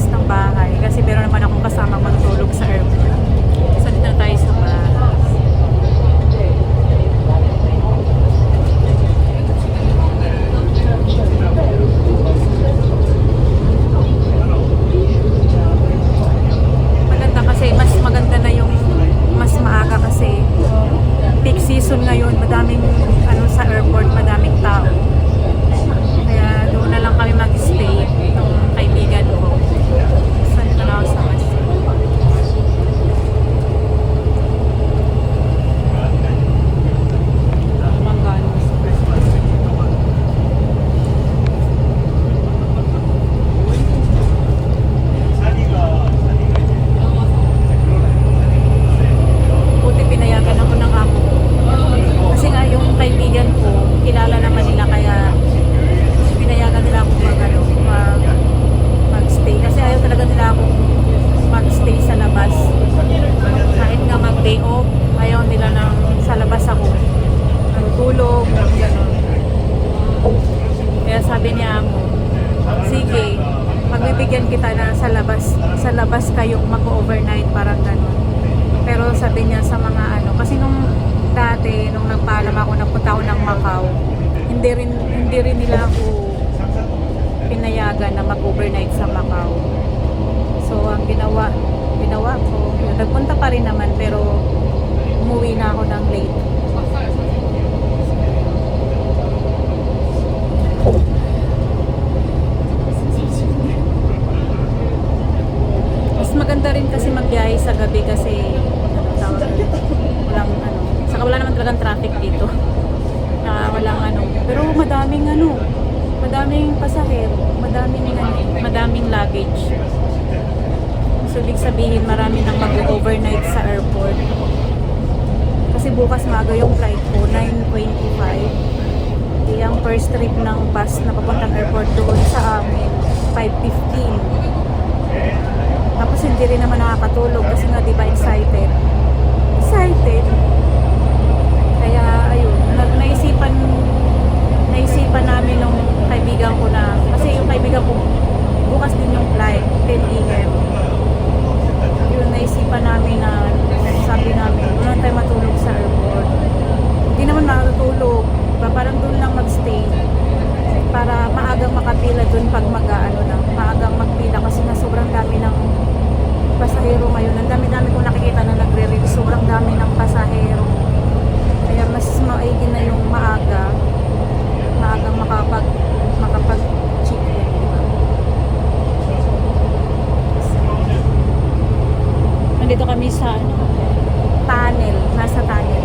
lumabas ng bahay kasi meron naman akong kasama magtulog sa airport. So, dito na tayo sa bahay. Maganda kasi, mas maganda na yung mas maaga kasi peak season ngayon, madaming sa airport, madaming tao. Kaya doon na lang kami mag-stay ng kaibigan ko. Saan ka na ako sa mas? Buti pinayagan ako ng amo ko. Kasi nga yung kaibigan ko, kilala naman nila kaya pinayagan nila ako mag-stay. Kasi ayaw talaga nila akong mag-stay sa labas. Kahit nga mag-day off, ayaw nila na sa labas ako. Nagtulog, gano'n. Kaya sabi niya amo, sige, magbibigyan kita na sa labas kayong mag-overnight, parang gano'n. Pero sabi niya sa mga kasi nung dati, nung nagpaalam ako, nagpunta ako ng Macau, hindi rin nila ako pinayagan na mag-overnight sa Macau. So, ang ginawa ko, nagpunta pa rin naman, pero umuwi na ako ng late. Mas maganda rin kasi magbiyahe sa gabi kasi saka wala naman talagang traffic dito. Pero madaming pasahero, madaming luggage. So, ibig sabihin marami nang mag-overnight sa airport. Kasi bukas maaga yung flight ko, 9:25. Yung first trip ng bus na papuntang airport doon sa amin, 5:15. Tapos hindi rin naman nakakatulog kasi nga diba excited. Kaya ayun, naisipan namin nung kaibigan ko na, kasi yung kaibigan ko bukas din yung flight, 10 AM. Yun, naisipan namin na sabi namin, doon tayo matulog sa airport. Hindi naman makatulog, parang doon lang magstay para maagang makapila doon pag maagang magpila kasi na sobrang dami ng pasahero ngayon. Ang dami-dami kong nakikita na nagre-review, sobrang dami ng pasahero. Kaya mas maigi na yung maagang makapag-check in, diba? Nandito kami sa tunnel, nasa tunnel.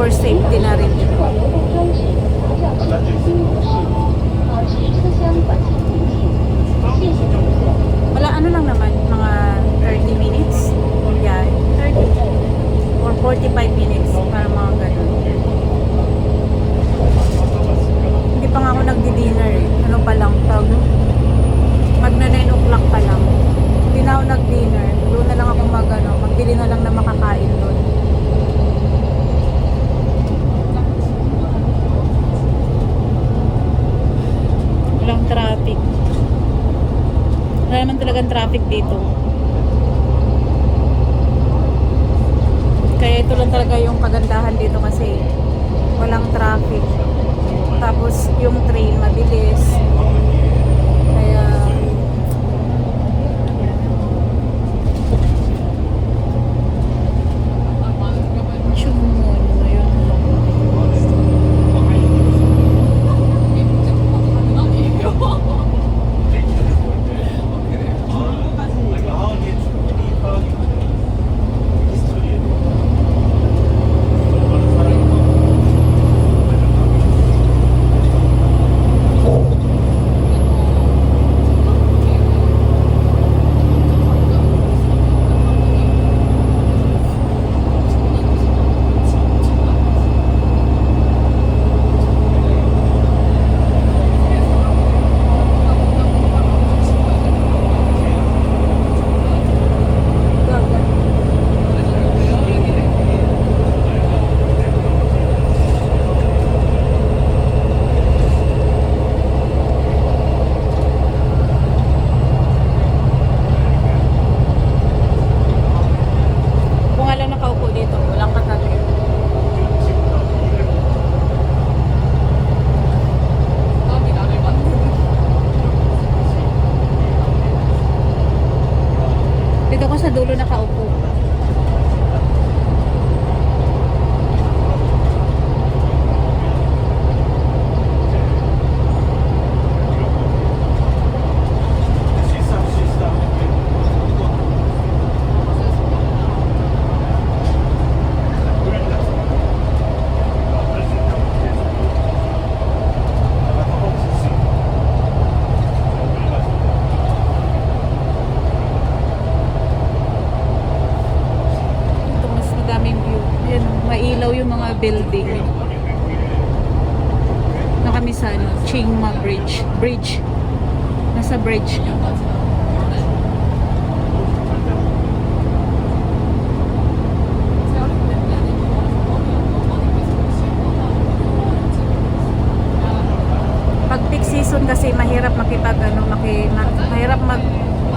Safety na rin. Wala, lang naman, mga 30 minutes. Yeah, 30 or 45 minutes para mga ganun. Hindi pa nga ako nagdi-dinner eh. Pa lang, magna 9 o'clock pa lang. Hindi na ako nag-dinner. Doon na lang ako magbili na lang na makakain doon. Walang traffic. Wala naman talagang traffic dito. Kaya ito lang talaga yung kagandahan dito kasi walang traffic. Tapos yung train mabilis. Kaya yung mga building. Na kami sa ano, Chingma Bridge. Nasa bridge kami. Pag peak season kasi mahirap mahirap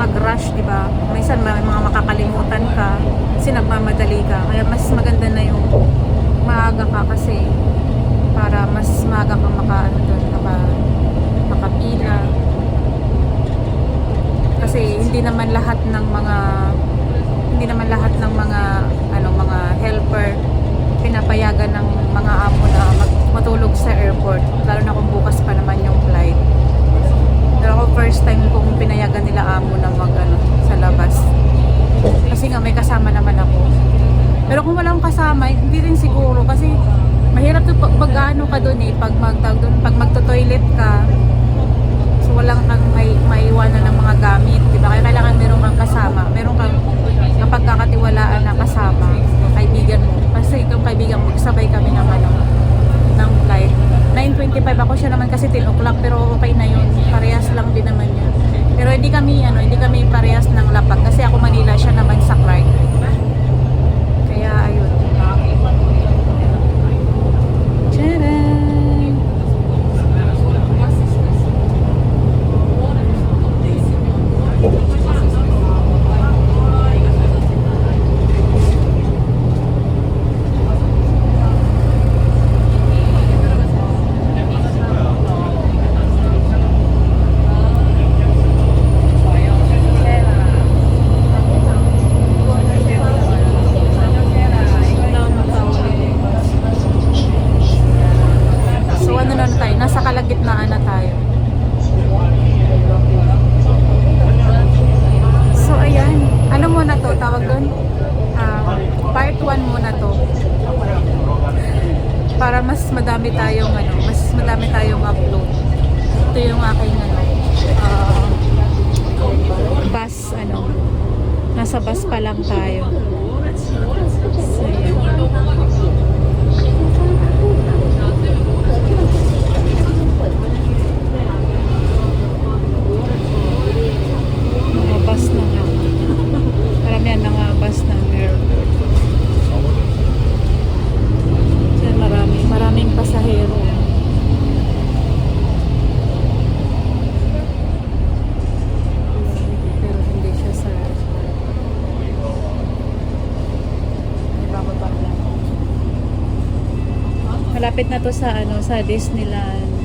mag-rush, di ba? Minsan may mga makakalimutan ka kasi nagmamadali ka. Kaya mas maganda na yung maaga ka kasi para mas maaga kang makapila. Kasi hindi naman lahat ng mga helper pinapayagan ng mga amo na matulog sa airport, lalo na kung bukas pa naman yung flight. Pero ako first time kong pinayagan nila amo na sa labas. Kasi nga may kasama naman ako. Pero kung walang kasama, hindi rin siguro kasi mahirap to pag-ano ka doon pag magto-toilet ka. So walang kang maiwanan ng mga gamit, di ba? Kaya kailangan meron kang kasama, meron kang napagkakatiwalaan na kasama, kaibigan mo. Kasi itong kaibigan mo, sabay kami ng flight. 9:25 ako, siya naman kasi 10 o'clock, pero okay na yun. Parehas lang din naman yun. Pero hindi kami parehas ng lapag kasi ako Manila, siya naman sa Clark. Kaya ayun. Tcharam! Nasa kalagitnaan na tayo. So ayan, ano muna to tawag doon? Part 1 muna to. Para mas madami tayong upload. Ito yung aking bus nasa bus pa lang tayo. So ayan. Bus na nga. Maramihan mga bus ng airport. Diyan maraming pasahero. Pero hindi siya sa ibababa lang. Malapit na to sa Disneyland.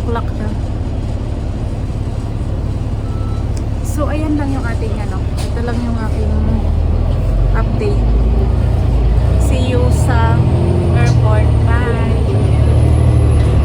O'clock na. So ayan lang yung ating